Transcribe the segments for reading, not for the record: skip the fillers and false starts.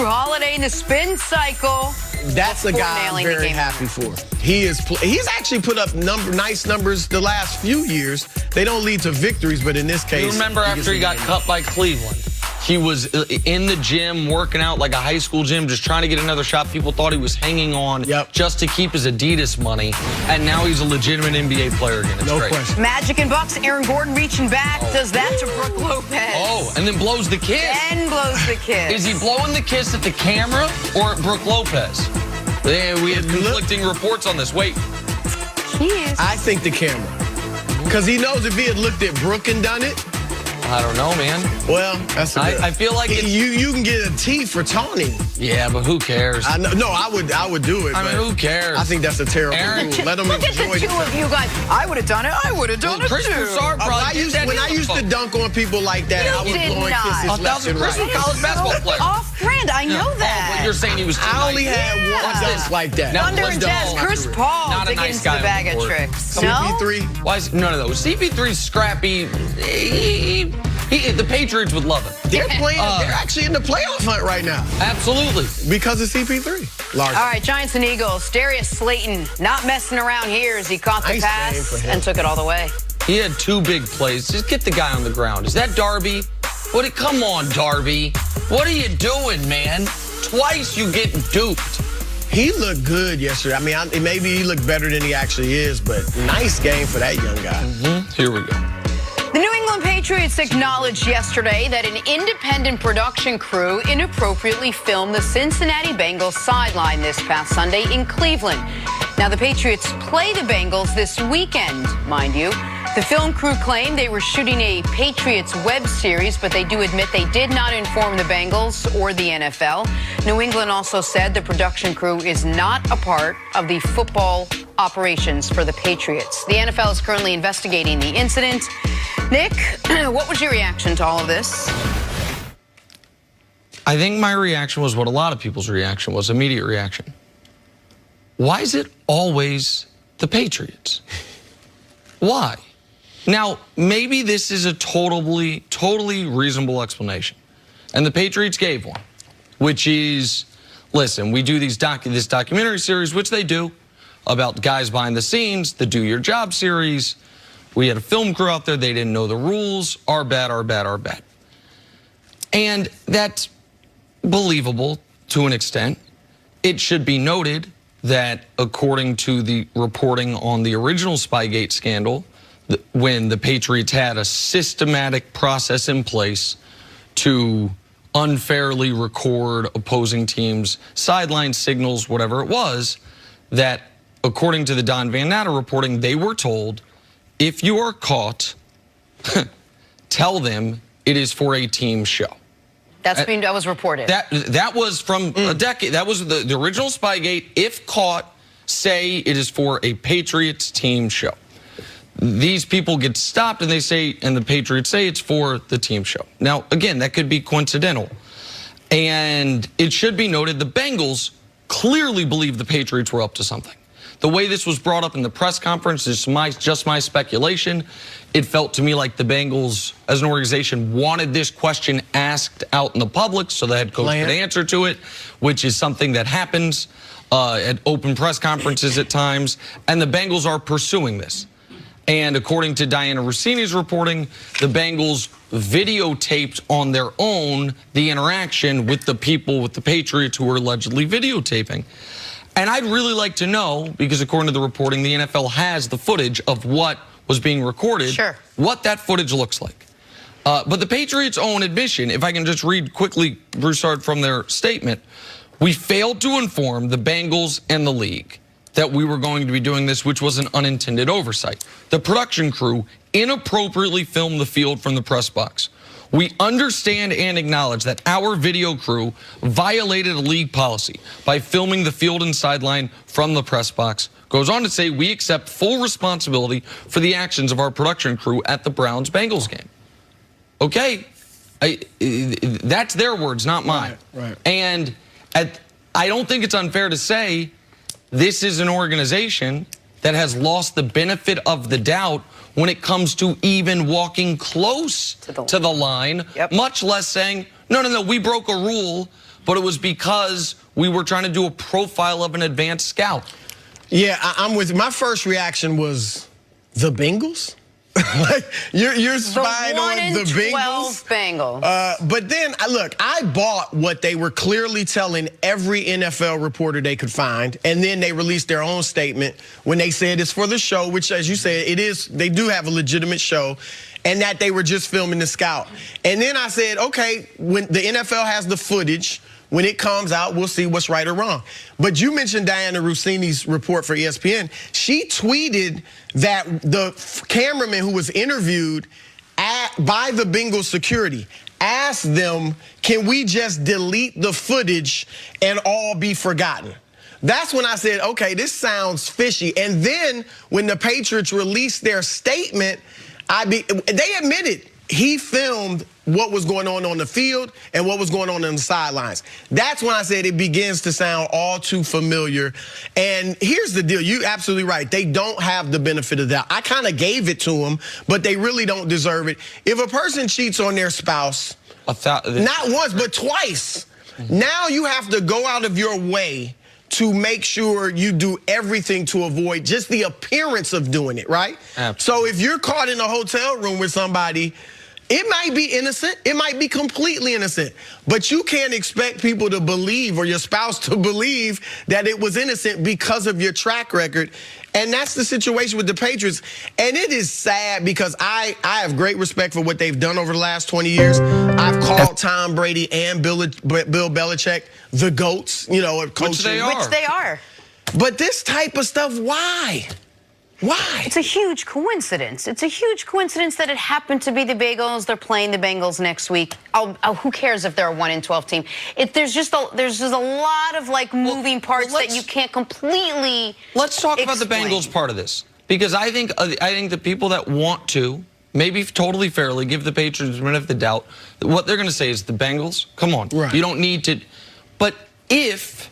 Drew Holiday in the spin cycle. That's a guy I'm very happy for. He's actually put up nice numbers the last few years. They don't lead to victories, but in this case, you remember after he got cut by Cleveland, he was in the gym working out like a high school gym, just trying to get another shot. People thought he was hanging on just to keep his Adidas money, and now he's a legitimate NBA player again. It's great. Question. Magic and Bucks. Aaron Gordon reaching back, does that to Brooke Lopez. Oh, and then blows the kiss. And blows the kiss. Is he blowing the kiss at the camera or at Brooke Lopez? We had conflicting reports on this. Wait. Kiss. I think the camera. Because he knows if he had looked at Brooke and done it. I don't know, man. Well, that's I feel like you can get a T for taunting. Yeah, but who cares? I know. No, I would do it. I mean, who cares? I think that's a terrible rule. Let them Look at the two of you guys. I would have done it. I would have done it Chris too. Broussard when I used to dunk on people like that, I was blowing kisses left and Chris right. was a college basketball player. Off-brand, I know that. But you're saying he was too I only nice. had one dunk like that. Thunder and Jazz, Chris Paul Not to a get nice into the guy bag on of the court. tricks. CP3? Why is no? CP3's scrappy. The Patriots would love it. They're playing. They're actually in the playoff hunt right now. Absolutely. Because of CP3. Large. All right, Giants and Eagles. Darius Slayton not messing around here as he caught the Nice game for pass him. and took it all the way. He had two big plays. Just get the guy on the ground. Is that Darby? Come on, Darby. What are you doing, man? Twice you get duped. He looked good yesterday. I mean, maybe he looked better than he actually is, but nice game for that young guy. Here we go. The New England Patriots acknowledged yesterday that an independent production crew inappropriately filmed the Cincinnati Bengals sideline this past Sunday in Cleveland. Now, the Patriots play the Bengals this weekend, mind you. The film crew claimed they were shooting a Patriots web series, but they do admit they did not inform the Bengals or the NFL. New England also said the production crew is not a part of the football operations for the Patriots. The NFL is currently investigating the incident. Nick, what was your reaction to all of this? I think my reaction was what a lot of people's reaction was, immediate reaction. Why is it always the Patriots? Why? Now, maybe this is a totally reasonable explanation. And the Patriots gave one, which is, listen, we do this documentary series, which they do, about guys behind the scenes, the Do Your Job series. We had a film crew out there. They didn't know the rules. Our bad. And that's believable to an extent. It should be noted that according to the reporting on the original Spygate scandal, when the Patriots had a systematic process in place to unfairly record opposing teams' sideline signals, whatever it was, that according to the Don Van Natta reporting, they were told, if you are caught, tell them it is for a team show. That was reported. That was from a decade. That was the original Spygate. If caught, say it is for a Patriots team show. These people get stopped and they say, and the Patriots say it's for the team show. Now, again, that could be coincidental. And it should be noted the Bengals clearly believe the Patriots were up to something. The way this was brought up in the press conference is just my speculation. It felt to me like the Bengals, as an organization, wanted this question asked out in the public so the head coach could answer to it, which is something that happens at open press conferences at times. And the Bengals are pursuing this. And according to Diana Rossini's reporting, the Bengals videotaped on their own the interaction with the people, with the Patriots who were allegedly videotaping. And I'd really like to know, because according to the reporting, the NFL has the footage of what was being recorded, what that footage looks like. But the Patriots' own admission, if I can just read quickly, Broussard, from their statement, we failed to inform the Bengals and the league that we were going to be doing this, which was an unintended oversight. The production crew inappropriately filmed the field from the press box. We understand and acknowledge that our video crew violated a league policy by filming the field and sideline from the press box. Goes on to say, we accept full responsibility for the actions of our production crew at the Browns-Bengals game. Okay, that's their words, not mine. Right. And I don't think it's unfair to say this is an organization that has lost the benefit of the doubt when it comes to even walking close to the line, much less saying, no, we broke a rule but it was because we were trying to do a profile of an advanced scout. Yeah, I'm with you. My first reaction was the Bengals. Like you're spying on the Bengals. But then, look, I bought what they were clearly telling every NFL reporter they could find, and then they released their own statement when they said it's for the show, which, as you said, it is. They do have a legitimate show, and that they were just filming the scout. And then I said, okay, when the NFL has the footage, when it comes out, we'll see what's right or wrong. But you mentioned Diana Rossini's report for ESPN. She tweeted that the cameraman who was interviewed by the Bengals security asked them, can we just delete the footage and all be forgotten? That's when I said, okay, this sounds fishy. And then when the Patriots released their statement, they admitted he filmed what was going on the field and what was going on the sidelines. That's when I said it begins to sound all too familiar. And here's the deal. You're absolutely right. They don't have the benefit of that. I kind of gave it to them, but they really don't deserve it. If a person cheats on their spouse, not once, but twice, now you have to go out of your way to make sure you do everything to avoid just the appearance of doing it, right? Absolutely. So if you're caught in a hotel room with somebody, it might be innocent. It might be completely innocent. But you can't expect people to believe, or your spouse to believe, that it was innocent because of your track record. And that's the situation with the Patriots. And it is sad because I have great respect for what they've done over the last 20 years. I've called Tom Brady and Bill Belichick the GOATs, you know, of coaching. Which they are. But this type of stuff, why? Why? It's a huge coincidence. It's a huge coincidence that it happened to be the Bengals. They're playing the Bengals next week. Who cares if they're a 1-12 team? There's just a lot of like moving parts that you can't completely. Let's talk about the Bengals part of this, because I think the people that want to, maybe totally fairly, give the Patriots the benefit of the doubt, what they're going to say is the Bengals. Come on, you don't need to. But if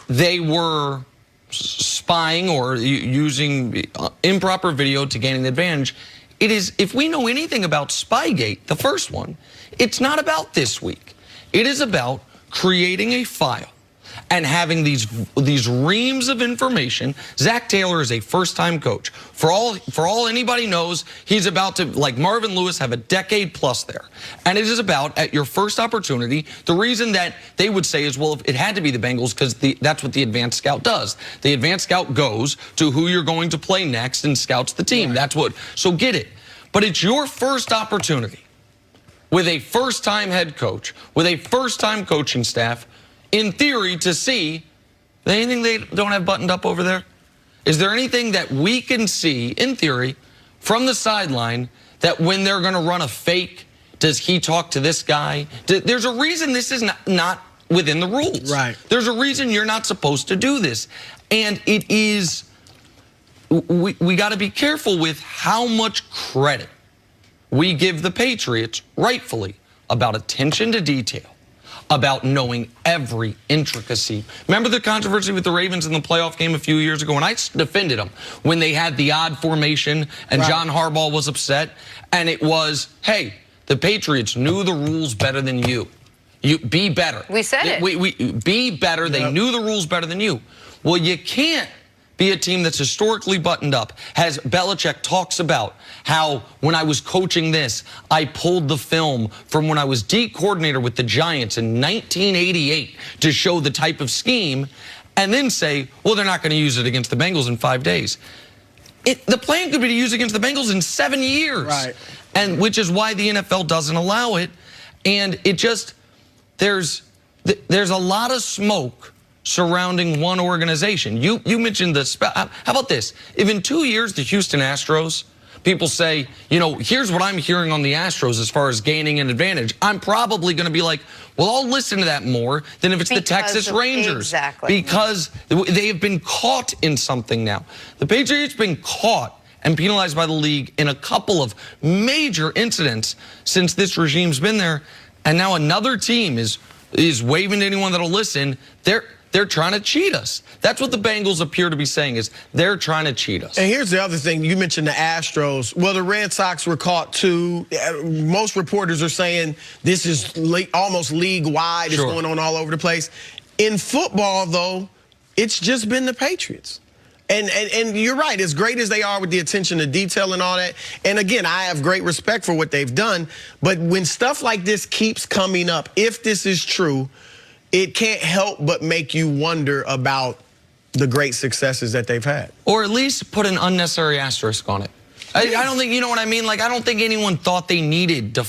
they were spying or using improper video to gain an advantage, it is, if we know anything about Spygate, the first one, it's not about this week. It is about creating a file and having these reams of information. Zach Taylor is a first-time coach. For all anybody knows, he's about to, like Marvin Lewis, have a decade plus there. And it is about, at your first opportunity, the reason that they would say is, well, it had to be the Bengals because that's what the advanced scout does. The advanced scout goes to who you're going to play next and scouts the team. That's what, so get it. But it's your first opportunity with a first-time head coach, with a first-time coaching staff, in theory, to see anything they don't have buttoned up over there. Is there anything that we can see, in theory, from the sideline, that when they're going to run a fake, does he talk to this guy? There's a reason this is not within the rules. Right. There's a reason you're not supposed to do this. And it is, we got to be careful with how much credit we give the Patriots, rightfully, about attention to detail, about knowing every intricacy. Remember the controversy with the Ravens in the playoff game a few years ago? And I defended them when they had the odd formation and John Harbaugh was upset. And it was, hey, the Patriots knew the rules better than you. You be better. We said it. We be better. They knew the rules better than you. Well, you can't be a team that's historically buttoned up. As Belichick talks about how when I was coaching this, I pulled the film from when I was D coordinator with the Giants in 1988 to show the type of scheme, and then say, well, they're not going to use it against the Bengals in 5 days. The plan could be to use against the Bengals in 7 years. Right. And which is why the NFL doesn't allow it. And it just, there's a lot of smoke surrounding one organization. You mentioned how about this? If in 2 years the Houston Astros, people say, you know, here's what I'm hearing on the Astros as far as gaining an advantage, I'm probably going to be like, well, I'll listen to that more than if it's the Texas Rangers. Exactly. Because they have been caught in something now. The Patriots have been caught and penalized by the league in a couple of major incidents since this regime's been there. And now another team is waving to anyone that'll listen. they're trying to cheat us. That's what the Bengals appear to be saying, is they're trying to cheat us. And here's the other thing. You mentioned the Astros. Well, the Red Sox were caught too. Most reporters are saying this is almost league-wide. It's going on all over the place. In football, though, it's just been the Patriots. And you're right, as great as they are with the attention to detail and all that, and again, I have great respect for what they've done, but when stuff like this keeps coming up, if this is true, it can't help but make you wonder about the great successes that they've had. Or at least put an unnecessary asterisk on it. I don't think, you know what I mean? Like, I don't think anyone thought they needed to